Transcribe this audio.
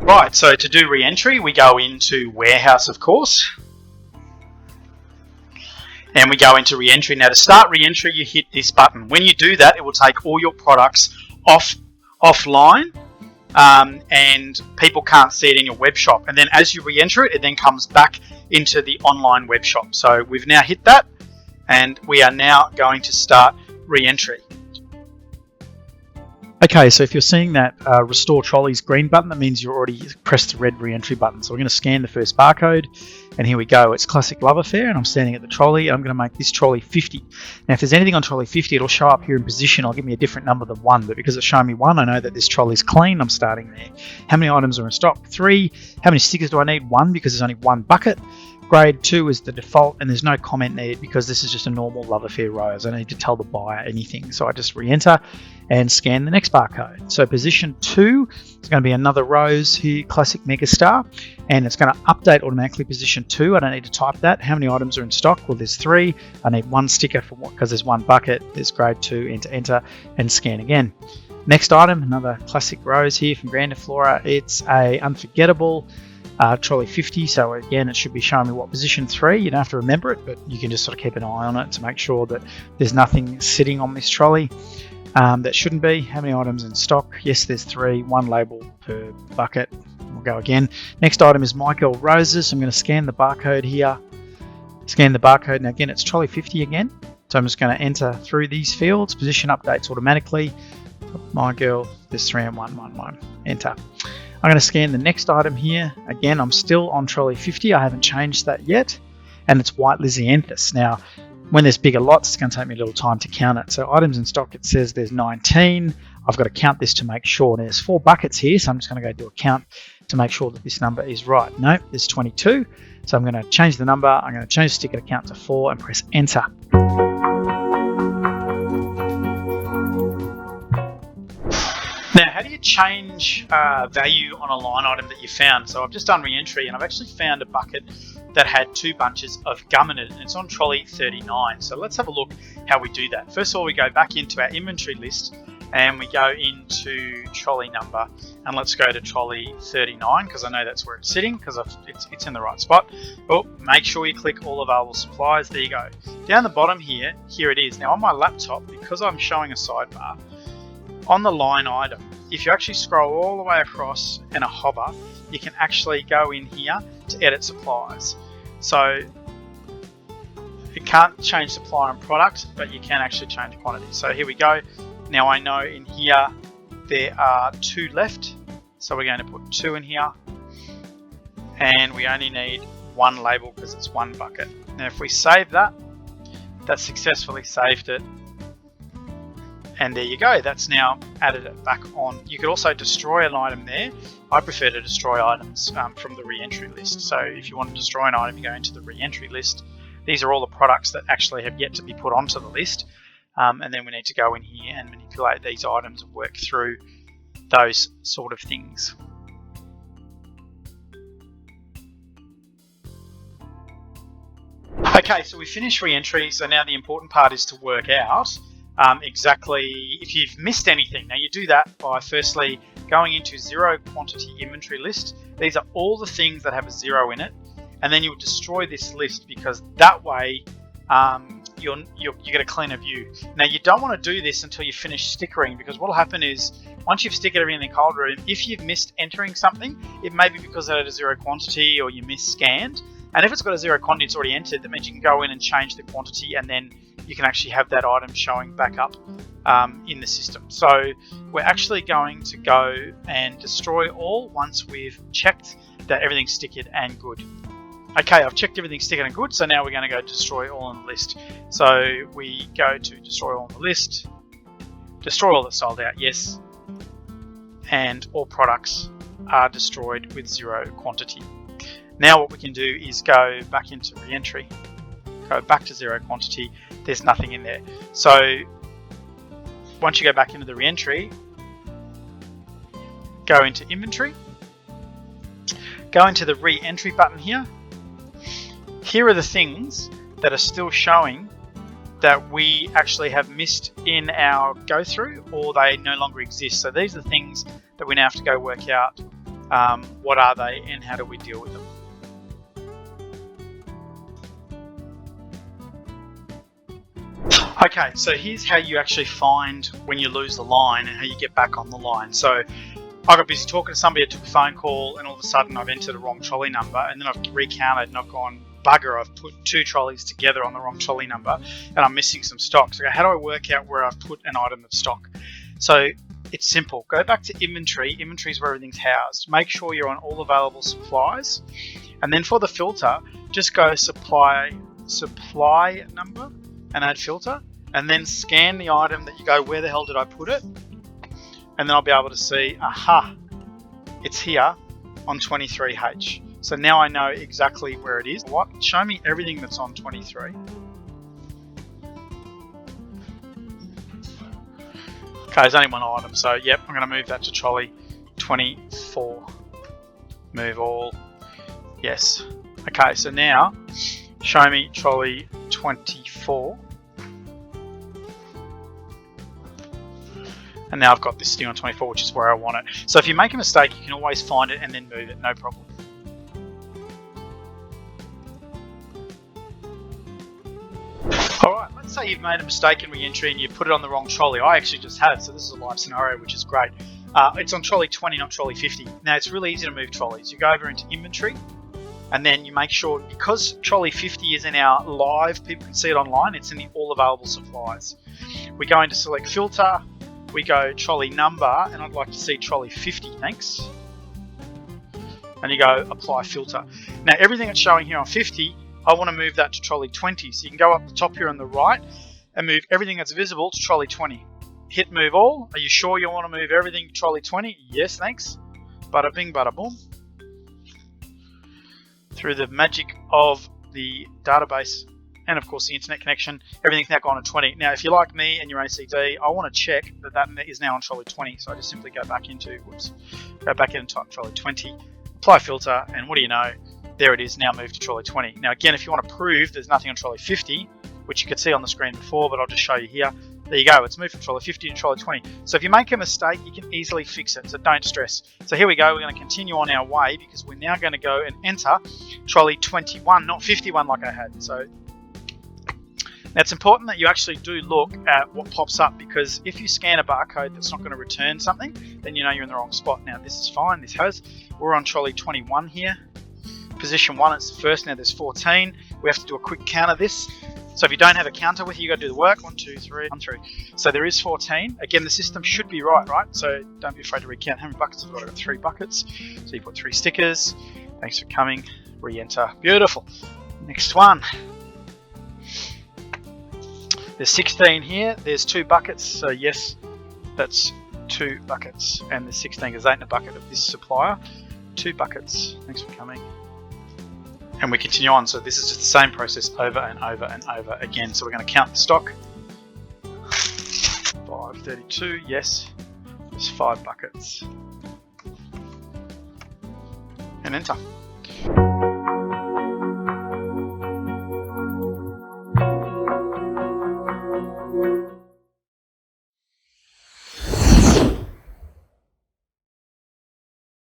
Right, so to do re-entry, we go into warehouse, of course. And we go into re-entry. Now to start re-entry, you hit this button. When you do that, it will take all your products offline, and people can't see it in your web shop. And then as you re-enter it, it then comes back into the online web shop. So we've now hit that, and we are now going to start re-entry. Okay, so if you're seeing that Restore Trolleys green button, that means you already pressed the red re-entry button. So we're going to scan the first barcode, and here we go. It's Classic Love Affair, and I'm standing at the trolley. I'm going to make this trolley 50. Now, if there's anything on trolley 50, it'll show up here in position. It'll give me a different number than 1, but because it's showing me 1, I know that this trolley's clean. I'm starting there. How many items are in stock? 3. How many stickers do I need? 1, because there's only 1 bucket. Grade 2 is the default, and there's no comment needed because this is just a normal Love Affair rows. I don't need to tell the buyer anything, so I just re-enter and scan the next barcode. So position 2 is going to be another rose here, Classic Megastar, and it's going to update automatically position 2. I don't need to type that. How many items are in stock? Well, there's 3. I need 1 sticker for because there's 1 bucket. There's grade 2, enter, and scan again. Next item, another Classic Rose here from Grandiflora. It's a unforgettable trolley 50, so again it should be showing me what position 3. You don't have to remember it, but you can just sort of keep an eye on it to make sure that there's nothing sitting on this trolley that shouldn't be. How many items in stock? Yes, there's 3, 1 label per bucket. We'll go again. Next item is My Girl Roses. I'm going to scan the barcode here. Scan the barcode, and again it's trolley 50 again. So I'm just going to enter through these fields. Position updates automatically. My Girl, there's 3 and 1, 1, 1. Enter. I'm going to scan the next item here. Again, I'm still on trolley 50. I haven't changed that yet. And it's White Lysianthus. Now, when there's bigger lots, it's going to take me a little time to count it. So items in stock, it says there's 19. I've got to count this to make sure. There's 4 buckets here, so I'm just going to go do a count to make sure that this number is right. No, there's 22. So I'm going to change the number. I'm going to change the sticker count to 4 and press enter. Now, how do you change value on a line item that you found? So I've just done re-entry, and I've actually found a bucket that had 2 bunches of gum in it, and it's on trolley 39. So let's have a look how we do that. First of all, we go back into our inventory list, and we go into trolley number, and let's go to trolley 39 because I know that's where it's sitting because it's in the right spot. Oh, make sure you click all available supplies. There you go. Down the bottom here it is. Now on my laptop, because I'm showing a sidebar, on the line item, if you actually scroll all the way across and a hover, you can actually go in here to edit supplies. So you can't change supplier and product, but you can actually change quantity. So here we go. Now I know in here there are 2 left, so we're going to put 2 in here, and we only need 1 label because it's 1 bucket. Now if we save that successfully saved it. And there you go, that's now added it back on. You could also destroy an item there. I prefer to destroy items from the re-entry list. So if you want to destroy an item, you go into the re-entry list. These are all the products that actually have yet to be put onto the list. And then we need to go in here and manipulate these items and work through those sort of things. Okay, so we finished re-entry. So now the important part is to work out exactly if you've missed anything. Now you do that by firstly going into 0 quantity inventory list. These are all the things that have a 0 in it, and then you'll destroy this list because that way you get a cleaner view. Now you don't want to do this until you finish stickering, because what will happen is once you've stickered everything in the cold room, if you've missed entering something, it may be because it had a 0 quantity or you misscanned. And if it's got a 0 quantity, it's already entered, that means you can go in and change the quantity, and then you can actually have that item showing back up in the system. So we're actually going to go and destroy all once we've checked that everything's stickered and good. Okay, I've checked everything's stickered and good, so now we're going to go destroy all on the list. So we go to destroy all on the list, destroy all that's sold out, yes, and all products are destroyed with 0 quantity. Now what we can do is go back into re-entry, go back to 0 quantity, there's nothing in there. So once you go back into the re-entry, go into inventory, go into the re-entry button here. Here are the things that are still showing that we actually have missed in our go through, or they no longer exist. So these are the things that we now have to go work out what are they and how do we deal with them. Okay, so here's how you actually find when you lose the line and how you get back on the line. So I got busy talking to somebody, I took a phone call, and all of a sudden I've entered a wrong trolley number, and then I've recounted and I've gone, bugger, I've put 2 trolleys together on the wrong trolley number and I'm missing some stock. So how do I work out where I've put an item of stock? So it's simple. Go back to inventory. Inventory is where everything's housed. Make sure you're on all available supplies. And then for the filter, just go supply number and add filter. And then scan the item that you go, where the hell did I put it? And then I'll be able to see, aha, it's here on 23H. So now I know exactly where it is. What? Show me everything that's on 23. Okay, there's only one item, so yep, I'm going to move that to trolley 24. Move all. Yes. Okay, so now show me trolley 24. And now I've got this thing on 24, which is where I want it. So if you make a mistake, you can always find it and then move it, no problem. Alright, let's say you've made a mistake in re-entry and you've put it on the wrong trolley. I actually just have, so this is a live scenario, which is great. It's on trolley 20, not trolley 50. Now it's really easy to move trolleys. You go over into inventory, and then you make sure, because trolley 50 is in our live, people can see it online, it's in the all available supplies. We go into select filter, we go trolley number, and I'd like to see trolley 50, thanks. And you go apply filter. Now everything that's showing here on 50, I want to move that to trolley 20. So you can go up the top here on the right and move everything that's visible to trolley 20. Hit move all. Are you sure you want to move everything to trolley 20? Yes, thanks. Bada bing, bada boom. Through the magic of the database and of course the internet connection, everything's now gone to 20. Now if you're like me and you're OCD, I want to check that that is now on trolley 20. So I just simply go back into, go back in and type trolley 20, apply filter, and what do you know? There it is, now moved to trolley 20. Now again, if you want to prove there's nothing on trolley 50, which you could see on the screen before, but I'll just show you here. There you go, it's moved from trolley 50 to trolley 20. So if you make a mistake, you can easily fix it, so don't stress. So here we go, we're going to continue on our way because we're now going to go and enter trolley 21, not 51 like I had. So now it's important that you actually do look at what pops up, because if you scan a barcode that's not going to return something, then you know you're in the wrong spot. Now this is fine, this has. We're on trolley 21 here. Position 1 is the first, now there's 14. We have to do a quick count of this. So if you don't have a counter with you, got to do the work. 1, 2, 3, 1, 3. So there is 14. Again, the system should be right? So don't be afraid to recount. How many buckets have I got? I've got 3 buckets. So you put 3 stickers. Thanks for coming. Re-enter. Beautiful. Next one. There's 16 here. There's 2 buckets. So yes, that's 2 buckets. And there's 16 because there ain't a bucket of this supplier. 2 buckets. Thanks for coming. And we continue on, so this is just the same process over and over and over again. So we're going to count the stock. 532, yes, there's 5 buckets. And enter.